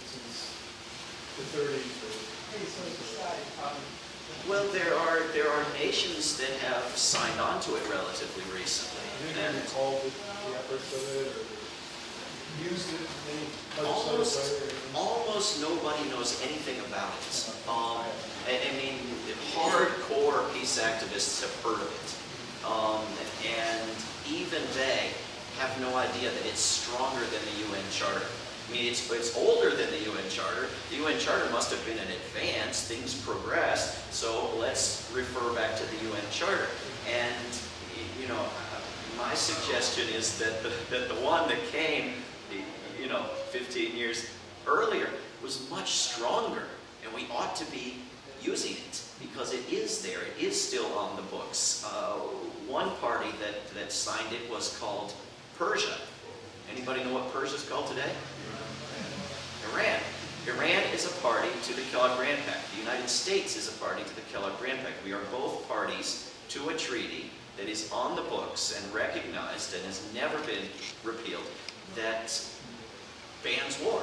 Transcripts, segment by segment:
since the 30s. Well, there are nations that have signed on to it relatively recently. And called it the efforts of it, or used it in any almost nobody knows anything about it. I mean, hardcore peace activists have heard of it. And even they have no idea that it's stronger than the UN Charter. I mean, it's older than the UN Charter. The UN Charter must have been in advance. Things progressed, so let's refer back to the UN Charter. And, you know, my suggestion is that the one that came, 15 years earlier was much stronger, and we ought to be using it because it is there. It is still on the books. One party that signed it was called Persia. Anybody know what Persia is called today? Iran. Iran is a party to the Kellogg-Briand Pact. The United States is a party to the Kellogg-Briand Pact. We are both parties to a treaty that is on the books and recognized and has never been repealed that bans war.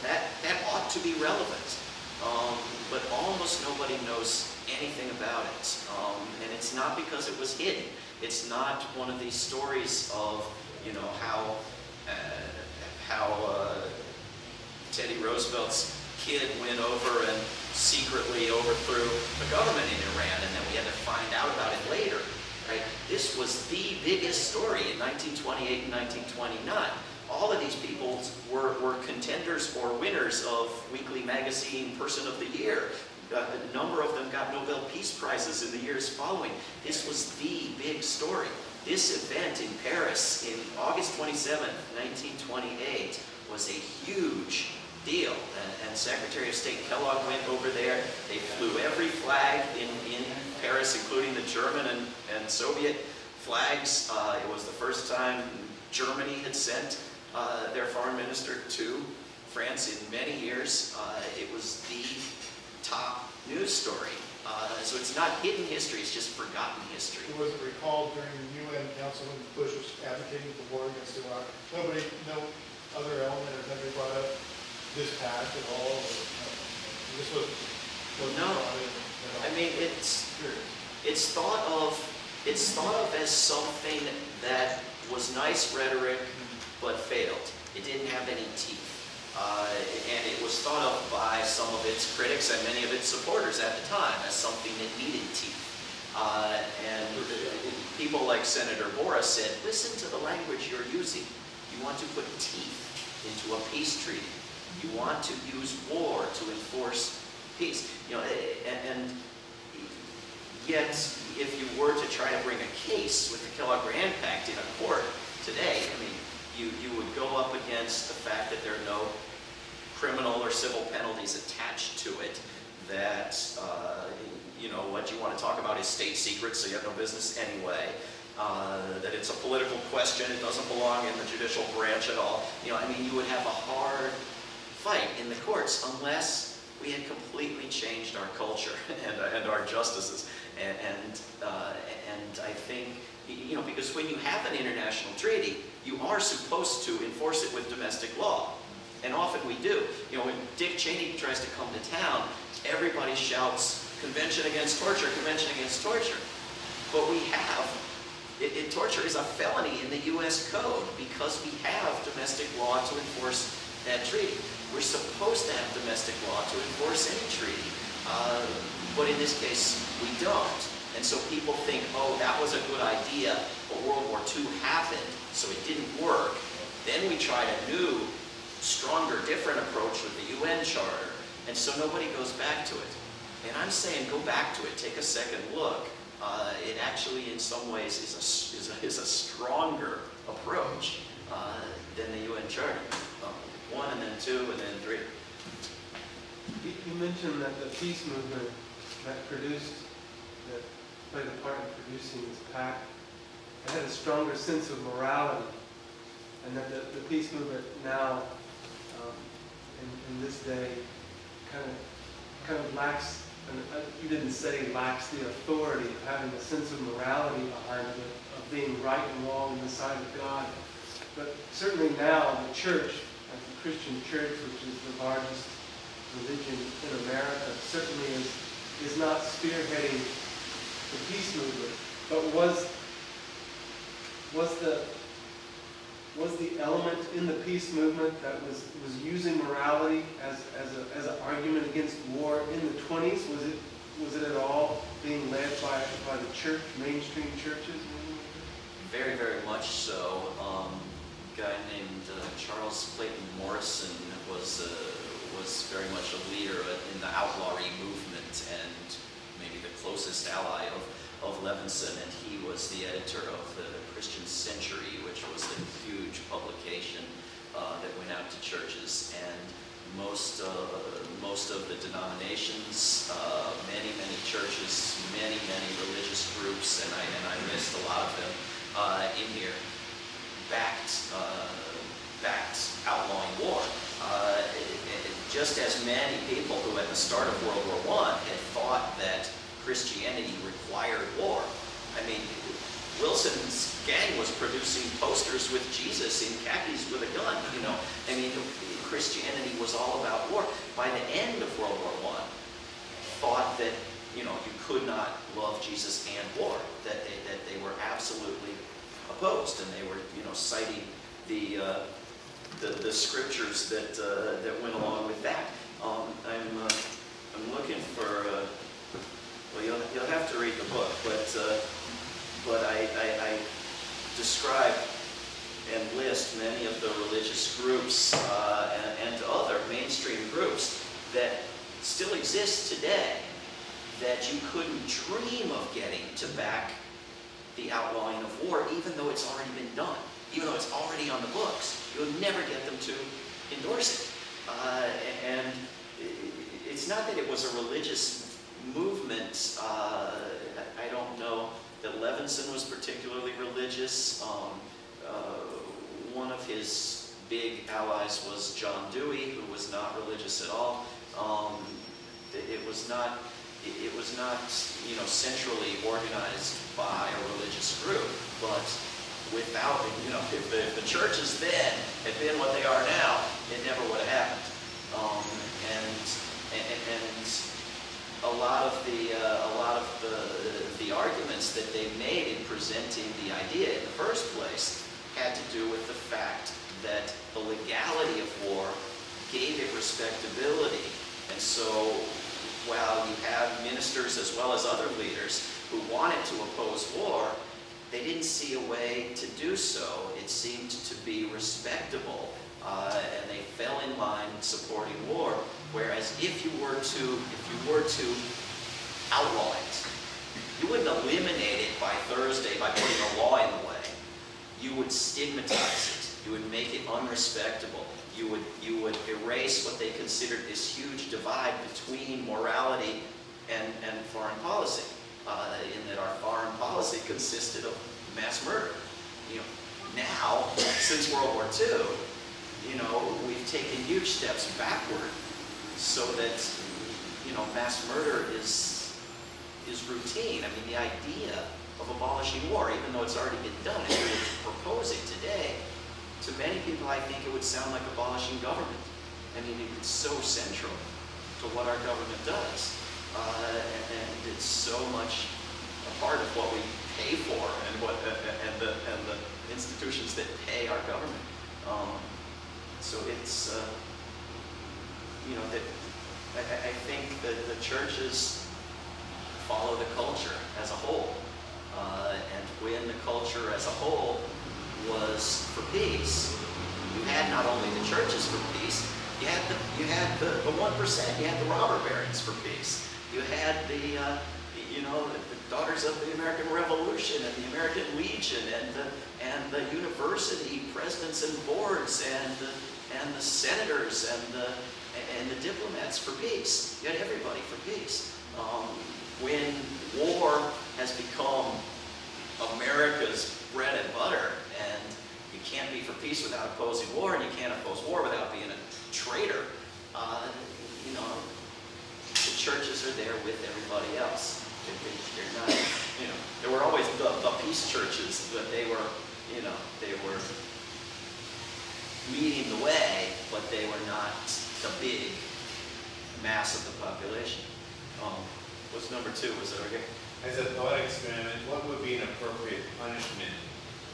That ought to be relevant. But almost nobody knows anything about it. And it's not because it was hidden. It's not one of these stories of, how Teddy Roosevelt's kid went over and secretly overthrew the government in Iran, and then we had to find out about it later. Right? This was the biggest story in 1928 and 1929. All of these people were contenders or winners of Weekly Magazine Person of the Year. A number of them got Nobel Peace Prizes in the years following. This was the big story. This event in Paris in August 27, 1928 was a huge deal. And Secretary of State Kellogg went over there. They flew every flag in Paris, including the German and Soviet flags. It was the first time Germany had sent their foreign minister to France in many years. It was the top news story. So it's not hidden history, it's just forgotten history. Was it recalled during the UN Council when Bush was advocating for war against Iraq? No other element or country brought up this pact at all? Or, this was no. I mean, it's thought of as something that was nice rhetoric but failed. It didn't have any teeth. And it was thought of by some of its critics and many of its supporters at the time as something that needed teeth. And people like Senator Boras said, listen to the language you're using. You want to put teeth into a peace treaty. You want to use war to enforce peace. And yet, if you were to try to bring a case with the Kellogg-Briand Pact in a court today, I mean, you would go up against the fact that there are no criminal or civil penalties attached to it, that, what you want to talk about is state secrets, so you have no business anyway, that it's a political question, it doesn't belong in the judicial branch at all. You would have a hard fight in the courts unless we had completely changed our culture and our justices. And I think, because when you have an international treaty, you are supposed to enforce it with domestic law. And often we do. When Dick Cheney tries to come to town, everybody shouts, Convention Against Torture, Convention Against Torture. But we have, torture is a felony in the U.S. Code because we have domestic law to enforce that treaty. We're supposed to have domestic law to enforce any treaty. But in this case, we don't. And so people think, oh, that was a good idea, but World War II happened, so it didn't work. Then we tried a new, stronger, different approach with the UN Charter, and so nobody goes back to it. And I'm saying go back to it, take a second look. It actually, in some ways, is a stronger approach than the UN Charter. One, and then two, and then three. You mentioned that the peace movement that played a part in producing this pact, it had a stronger sense of morality, and that the peace movement now, in this day, kind of lacks, you didn't say lacks the authority of having a sense of morality behind it, of being right and wrong on the side of God. But certainly now the church, as the Christian Church, which is the largest religion in America, certainly is not spearheading the peace movement, but was the element in the peace movement that was using morality as an argument against war in the 20s? Was it at all being led by the church, mainstream churches? Very, very much so. A guy named Charles Clayton Morrison was very much a leader in the outlawry movement and maybe the closest ally of Levinson, and he was the editor of the Christian Century, which was a huge publication that went out to churches. And most of the denominations, many churches, many religious groups, and I missed a lot of them in here, backed outlawing war. Just as many people who at the start of World War I had thought that Christianity required war. I mean, Wilson's gang was producing posters with Jesus in khakis with a gun, you know. I mean, Christianity was all about war. By the end of World War I, thought that, you know, you could not love Jesus and war, that they were absolutely opposed, and they were, you know, citing the scriptures that went along with that. I'm looking for, well, you'll have to read the book, but I describe and list many of the religious groups and other mainstream groups that still exist today that you couldn't dream of getting to back the outlawing of war, even though it's already been done, even though it's already on the books. You'll never get them to endorse it. And it's not that it was a religious movement. I don't know that Levinson was particularly religious. One of his big allies was John Dewey, who was not religious at all. It was not, you know, centrally organized by a religious group, but without, you know, if the churches then had been what they are now, it never would have happened. And a lot of the arguments that they made in presenting the idea in the first place had to do with the fact that the legality of war gave it respectability. And so while you have ministers as well as other leaders who wanted to oppose war, they didn't see a way to do so. It seemed to be respectable, and they fell in line supporting war. Whereas if you were to outlaw it, you wouldn't eliminate it by Thursday by putting a law in the way. You would stigmatize it. You would make it unrespectable. You would erase what they considered this huge divide between morality and foreign policy. In that our foreign policy consisted of mass murder. You know, now, since World War II, you know, we've taken huge steps backward so that, you know, mass murder is routine. I mean, the idea of abolishing war, even though it's already been done, if we were to propose it today, to many people, I think it would sound like abolishing government. I mean, it's so central to what our government does. And it's so much a part of what we pay for and the institutions that pay our government. So it's you know, that I think that the churches follow the culture as a whole, and when the culture as a whole was for peace, you had not only the churches for peace, you had the 1%, you had the robber barons for peace. You had the Daughters of the American Revolution and the American Legion and the university presidents and boards and the senators and the diplomats for peace. You had everybody for peace. When war has become America's bread and butter, and you can't be for peace without opposing war, and you can't oppose war without being a traitor, you know, the churches are there with everybody else. They're not, you know, there were always the peace churches, but they were, you know, they were leading the way, but they not the big mass of the population. What's number 2? Was it over here? As a thought experiment, what would be an appropriate punishment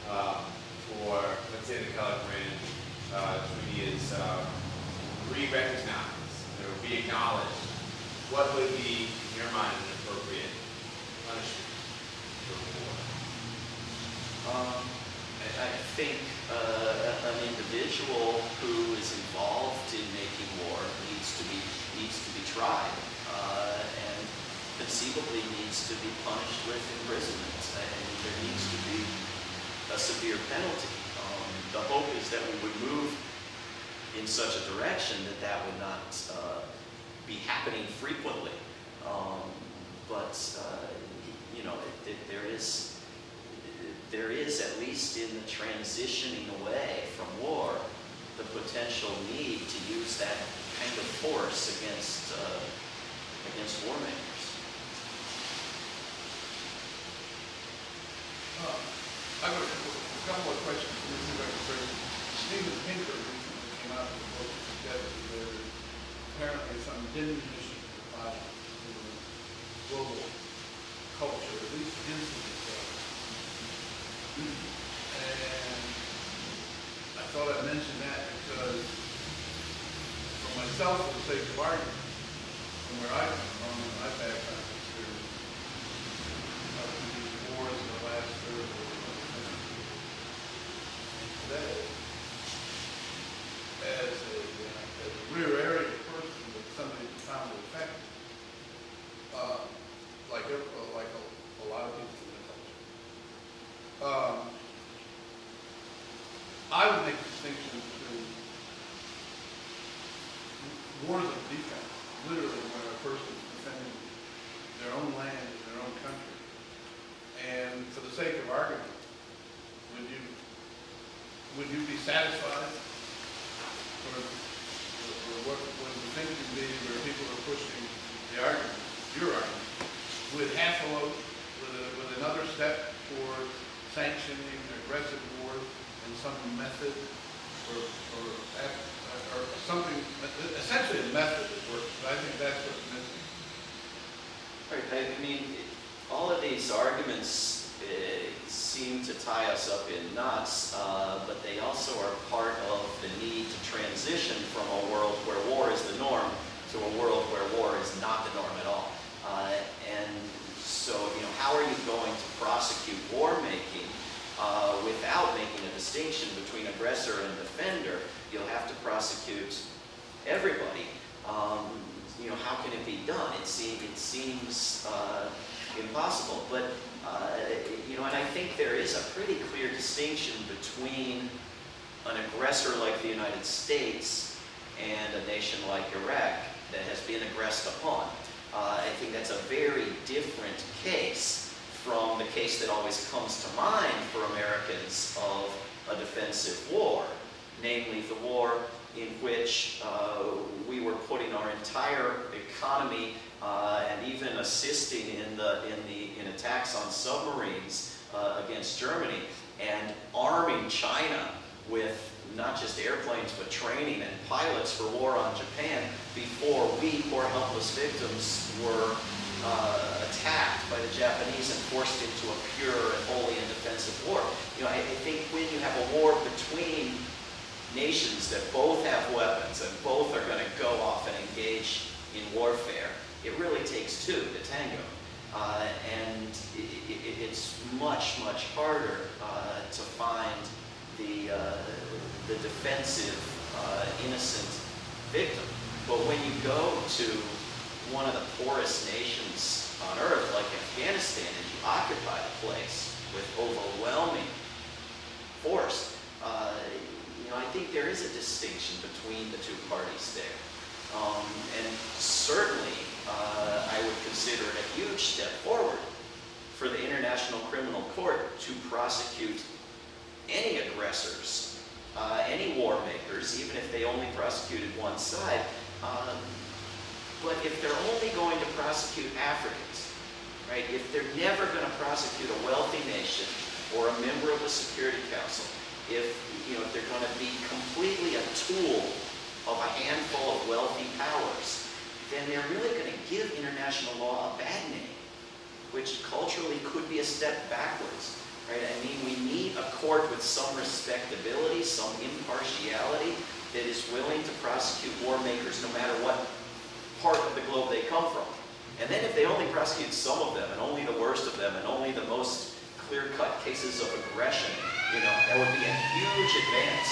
for, let's say, the kellogg-briand treaty is re-recognized or re-acknowledged? What would be, in your mind, an appropriate punishment for war? I think an individual who is involved in making war needs to be tried, and conceivably needs to be punished with imprisonment, and there needs to be a severe penalty. The hope is that we would move in such a direction that would not be happening frequently. But you know, there is, at least in the transitioning away from war, the potential need to use that kind of force against war makers. I've got a couple of questions for Mr. Secretary. Stephen Pinker recently came out with a book that suggested there is apparently some diminution of the violence in the global culture, at least incidents of it. And I thought I'd mention that because for myself, for the sake of argument, from where I come from, and I've had kind of experience of these wars in the last third of the century. Today, as a rear area person that somebody found effective, like a lot of people in the culture. I would make a distinction between wars of defense, literally when a person is defending their own land and their own country. And for the sake of argument, would you be satisfied, or what would the thinking be where people are pushing the argument, your argument, with half a load, with another step toward sanctioning aggressive war in some method, or something, essentially a method that works, but I think that's what's missing. Right. I mean, all of these arguments seem to tie us up in knots, but they also are part of the need to transition from a world where war is the norm to a world where war is not the norm at all. And so, you know, how are you going to prosecute war making without making a distinction between aggressor and defender? You'll have to prosecute everybody. You know, how can it be done? It seems impossible. But you know, and I think there is a pretty clear distinction between an aggressor like the United States and a nation like Iraq that has been aggressed upon. I think that's a very different case from the case that always comes to mind for Americans of a defensive war, namely the war in which we were putting our entire economy and even assisting in attacks on submarines against Germany, and arming China with not just airplanes but training and pilots for war on Japan before we, poor helpless victims, were attacked by the Japanese and forced into a pure and wholly indefensive war. You know, I think when you have a war between nations that both have weapons and both are going to go off and engage in warfare, it really takes two to tango. And it's much, much harder to find the defensive, innocent victim. But when you go to one of the poorest nations on earth, like Afghanistan, and you occupy the place with overwhelming force, you know, I think there is a distinction between the two parties there. And certainly, I would consider it a huge step forward for the International Criminal Court to prosecute any aggressors, any war makers, even if they only prosecuted one side. But if they're only going to prosecute Africans, right, if they're never going to prosecute a wealthy nation or a member of the Security Council, if they're going to be completely a tool of a handful of wealthy powers, then they're really going to give international law a bad name, which culturally could be a step backwards. Right? I mean, we need a court with some respectability, some impartiality, that is willing to prosecute war makers no matter what part of the globe they come from. And then if they only prosecute some of them, and only the worst of them, and only the most clear-cut cases of aggression, that would be a huge advance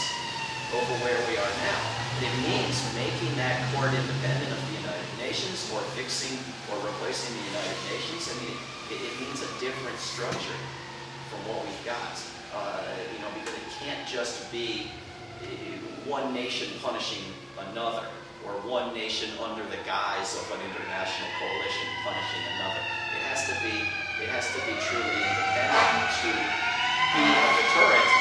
over where we are now. It means making that court independent of the United Nations, or fixing or replacing the United Nations. I mean, it means a different structure from what we've got, because it can't just be one nation punishing another, or one nation under the guise of an international coalition punishing another. It has to be truly independent to be a deterrent